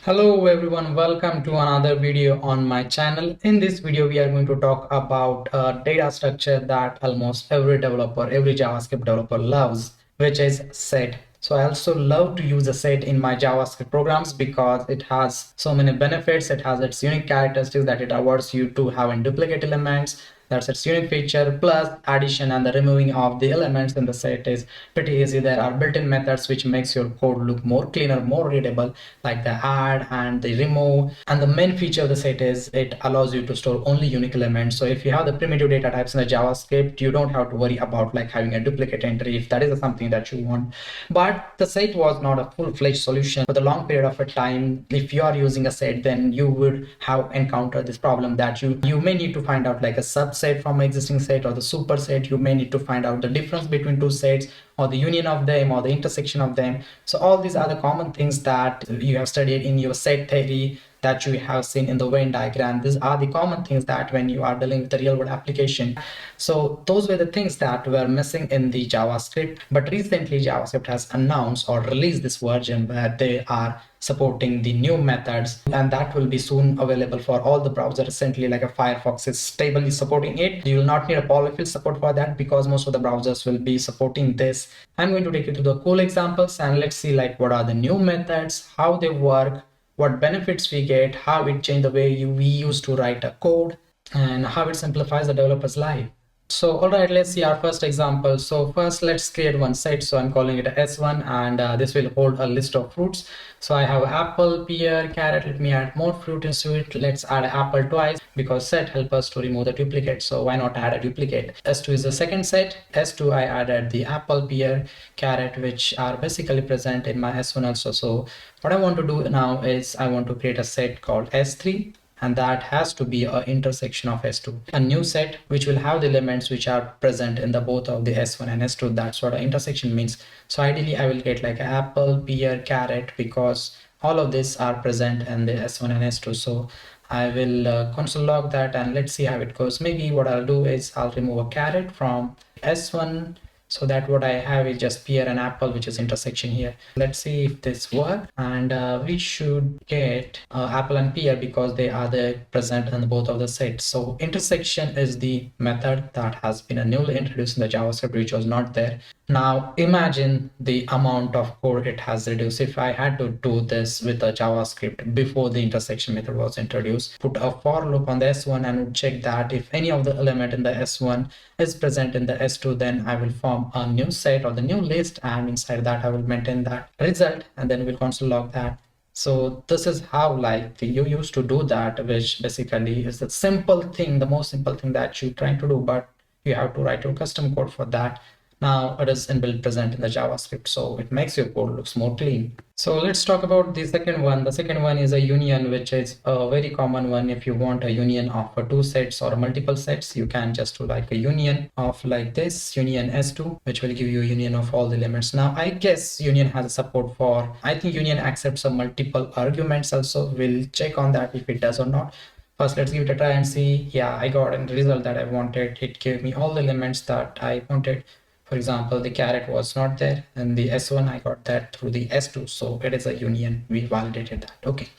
Hello everyone, welcome to another video on my channel. In this video, we are going to talk about a data structure that almost every developer, every JavaScript developer loves, which is set. So I also love to use a set in my JavaScript programs because it has so many benefits. It has its unique characteristics that it avoids you to having duplicate elements. That's its unique feature. Plus addition and the removing of the elements in the set is pretty easy. There are built-in methods which makes your code look more cleaner, more readable, like the add and the remove. And the main feature of the set is it allows you to store only unique elements. So if you have the primitive data types in the JavaScript, you don't have to worry about like having a duplicate entry if that is something that you want. But the set was not a full-fledged solution for the long period of a time. If you are using a set, then you would have encountered this problem that you may need to find out like a subset from an existing set or the superset. You may need to find out the difference between two sets or the union of them or the intersection of them. So all these are the common things that you have studied in your set theory, that you have seen in the Venn diagram. These are the common things that when you are dealing with the real world application. So those were the things that were missing in the JavaScript. But recently JavaScript has announced or released this version where they are supporting the new methods, and that will be soon available for all the browsers. Recently, like a Firefox is stably supporting it. You will not need a polyfill support for that because most of the browsers will be supporting this. I'm going to take you to the cool examples and let's see like what are the new methods, how they work, what benefits we get, how it changed the way we used to write a code, and how it simplifies the developer's life. So all right, let's see our first example. So first let's create one set. So I'm calling it S1, and this will hold a list of fruits. So I have apple, pear, carrot. Let me add more fruit into it. Let's add apple twice because set help us to remove the duplicate. So why not add a duplicate? S2 is the second set. S2 I added the apple, pear, carrot, which are basically present in my S1 also. So what I want to do now is I want to create a set called S3, and that has to be an intersection of S2, a new set which will have the elements which are present in the both of the S1 and S2. That's what an intersection means. So ideally I will get like apple, pear, carrot, because all of these are present in the S1 and S2. So I will console log that and let's see how it goes. Maybe what I'll do is I'll remove a carrot from S1, so that what I have is just pear and apple, which is intersection here. Let's see if this works, and we should get apple and pear because they are present in both of the sets. So intersection is the method that has been newly introduced in the JavaScript, which was not there. Now imagine the amount of code it has reduced. If I had to do this with a JavaScript before the intersection method was introduced, put a for loop on the S1 and would check that if any of the element in the S1 is present in the S2, then I will form a new set or the new list, and inside that I will maintain that result, and then we'll console log that. So this is how like you used to do that, which basically is the simple thing, the most simple thing that you're trying to do, but you have to write your custom code for that. Now it is inbuilt present in the JavaScript, so it makes your code looks more clean. So let's talk about the second one. The second one is a union, which is a very common one. If you want a union of two sets or multiple sets, you can just do like a union of like this, union S2, which will give you a union of all the elements. Now I guess union has a support for, I think union accepts some multiple arguments also. We'll check on that if it does or not. First, let's give it a try and see. Yeah, I got a result that I wanted. It gave me all the elements that I wanted. For example, the carrot was not there, and the S1 I got that through the S2, so it is a union. We validated that. Okay.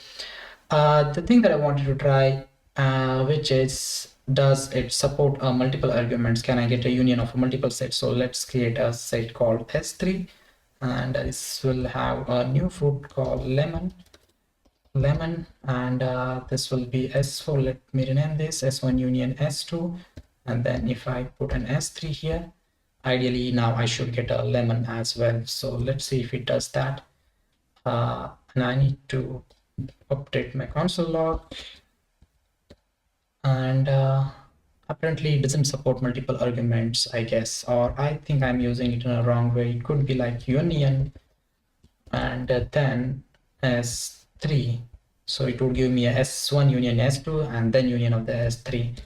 The thing that I wanted to try, which is, does it support multiple arguments? Can I get a union of a multiple set? So let's create a set called S3, and this will have a new fruit called lemon, and this will be S4. Let me rename this S1 union S2, and then if I put an S3 here, ideally now I should get a lemon as well. So let's see if it does that. And I need to update my console log, and apparently it doesn't support multiple arguments, I guess, or I think I'm using it in a wrong way. It could be like union and then S3, so it would give me a S1 union S2 and then union of the S3,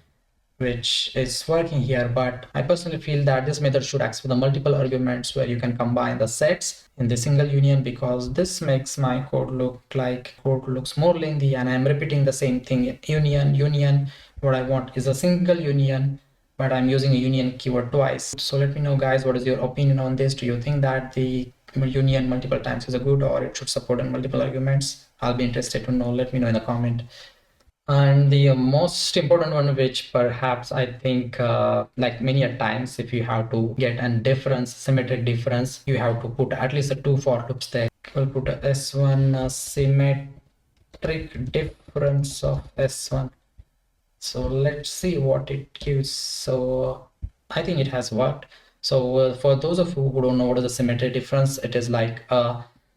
which is working here. But I personally feel that this method should accept the multiple arguments where you can combine the sets in the single union, because this makes my code looks more lengthy and I'm repeating the same thing. Union. What I want is a single union, but I'm using a union keyword twice. So let me know guys, what is your opinion on this? Do you think that the union multiple times is a good, or it should support in multiple arguments? I'll be interested to know. Let me know in the comment. And the most important one, which perhaps I think like many a times, if you have to get a difference, symmetric difference, you have to put at least a 2 for loops there. We'll put a S1 symmetric difference of S1. So let's see what it gives. So I think it has worked. So for those of you who don't know what is a symmetric difference, it is like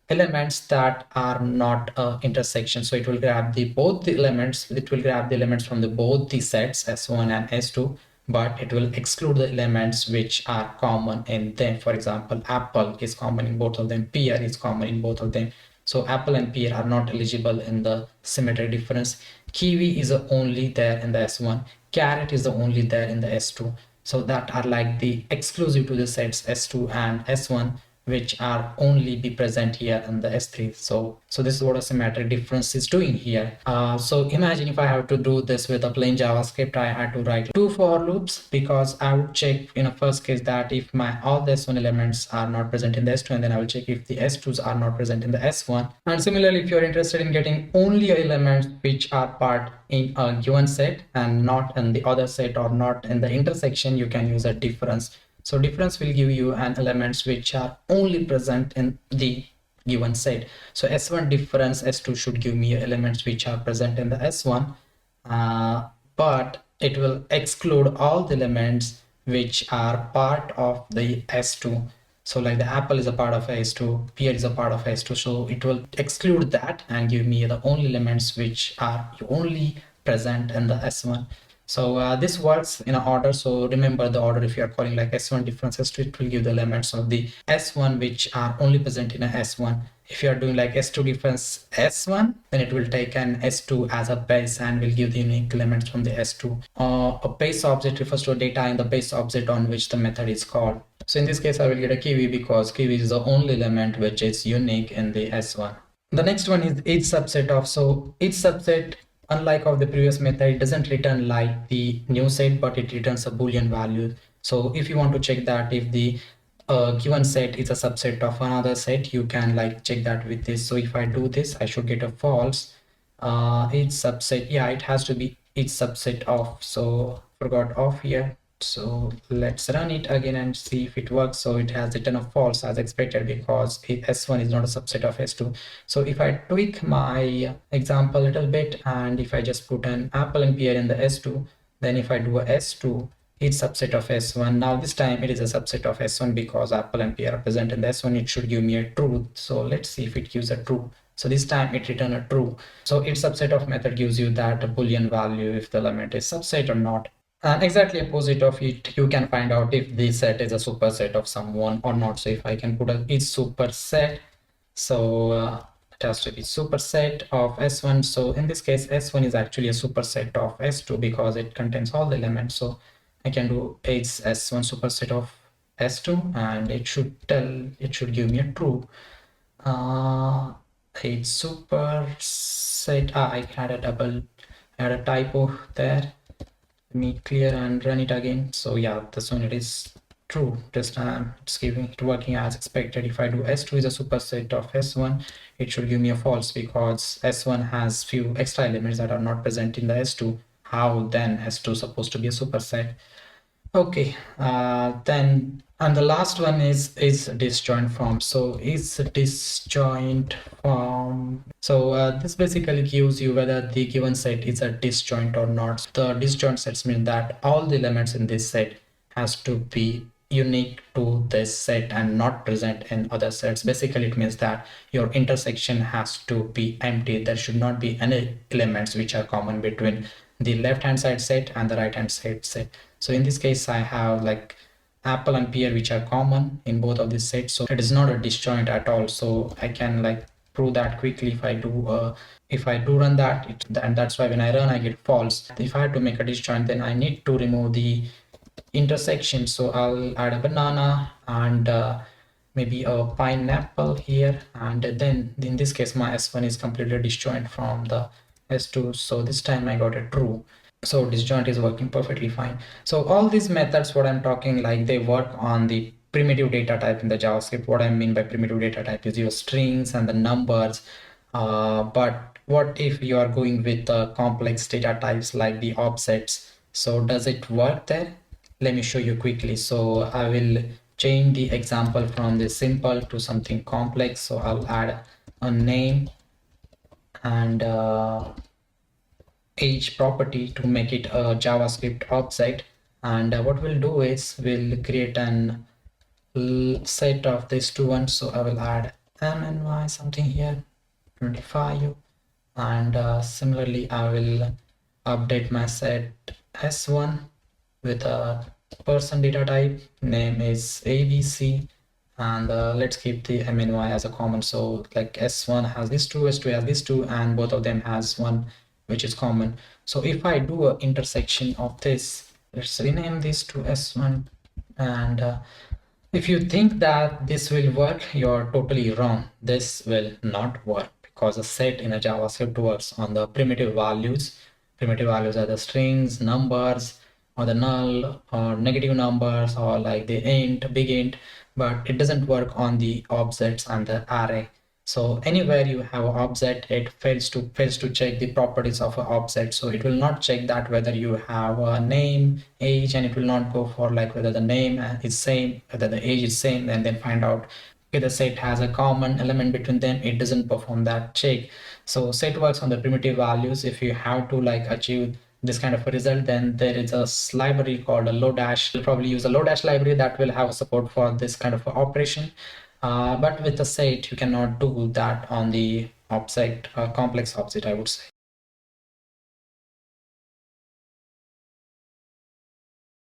elements that are not intersection. So it will grab the both the elements, it will grab the elements from the both the sets S1 and S2, but it will exclude the elements which are common in them. For example, apple is common in both of them, pear is common in both of them. So apple and pear are not eligible in the symmetric difference. Kiwi is only there in the S1. Carrot is only there in the S2. So that are like the exclusive to the sets S2 and S1, which are only be present here in the S3. So this is what a symmetric difference is doing here. So imagine if I have to do this with a plain JavaScript, I had to write 2 for loops, because I would check in a first case that if my all the S1 elements are not present in the S2, and then I will check if the S2s are not present in the S1. And similarly, if you're interested in getting only elements which are part in a given set and not in the other set, or not in the intersection, you can use a difference. So difference will give you an elements which are only present in the given set. So S1 difference, S2 should give me elements which are present in the S1, but it will exclude all the elements which are part of the S2. So like the apple is a part of S2, pear is a part of S2. So it will exclude that and give me the only elements which are only present in the S1. So this works in an order. So remember the order. If you are calling like S1 difference S2, it will give the elements of the S1 which are only present in a S1. If you are doing like S2 difference S1, then it will take an S2 as a base and will give the unique elements from the S2. A base object refers to a data in the base object on which the method is called. So in this case, I will get a kiwi because kiwi is the only element which is unique in the S1. The next one is isSubsetOf. So isSubset, unlike of the previous method, it doesn't return like the new set, but it returns a boolean value. So if you want to check that if the given set is a subset of another set, you can like check that with this. So if I do this, I should get a false. Each subset, yeah, it has to be each subset of. So forgot off here. So let's run it again and see if it works. So it has written a false as expected, because S1 is not a subset of S2. So if I tweak my example a little bit, and if I just put an apple and pear in the S2, then if I do a S2, each subset of S1, now this time it is a subset of S1 because apple and pear are present in the S1, it should give me a true. So let's see if it gives a true. So this time it returned a true. So its subset of method gives you that boolean value if the element is subset or not. And exactly opposite of it, you can find out if the set is a superset of someone or not. So if I can put a is superset, so it has to be superset of S1. So in this case, S1 is actually a superset of S2 because it contains all the elements. So I can do is S1 superset of S2, and it should give me a true. It's superset. I had a typo there. Let me clear and run it again. So yeah, this one it is true. This time it's working as expected. If I do S2 is a superset of S1, it should give me a false because S1 has few extra elements that are not present in the S2. How then S2 is supposed to be a superset? Okay, then, and the last one is isDisjointFrom. So isDisjointFrom. So this basically gives you whether the given set is a disjoint or not. The disjoint sets mean that all the elements in this set has to be unique to this set and not present in other sets. Basically, it means that your intersection has to be empty. There should not be any elements which are common between the left hand side set and the right hand side set. So in this case, I have like apple and pear which are common in both of these sets. So it is not a disjoint at all. So I can like prove that quickly if I do run that, and that's why when I run I get false. If I have to make a disjoint, then I need to remove the intersection. So I'll add a banana and maybe a pineapple here, and then in this case my S1 is completely disjoint from the S2. So this time I got a true. So disjoint is working perfectly fine. So all these methods what I'm talking, like they work on the primitive data type in the JavaScript. What I mean by primitive data type is your strings and the numbers. But what if you are going with complex data types like the offsets? So does it work there? Let me show you quickly. So I will change the example from the simple to something complex. So I'll add a name and age property to make it a JavaScript object. And what we'll do is we'll create an set of these two ones. So I will add mny something here, 25, and similarly I will update my set s1 with a person data type, name is abc, and let's keep the mny as a common. So like s1 has this two, s2 has this two, and both of them has one which is common. So if I do an intersection of this, let's rename this to s1, and if you think that this will work, you're totally wrong. This will not work because a set in a JavaScript works on the primitive values. Primitive values are the strings, numbers, or the null, or negative numbers, or like the int, big int, but it doesn't work on the objects and the array. So anywhere you have an object, it fails to check the properties of an object. So it will not check that whether you have a name, age, and it will not go for like whether the name is same, whether the age is same, and then find out if the set has a common element between them. It doesn't perform that check. So set works on the primitive values. If you have to like achieve this kind of a result, then there is a library called a Lodash. You'll probably use a Lodash library that will have support for this kind of operation. But with the set, you cannot do that on the object, complex object, I would say.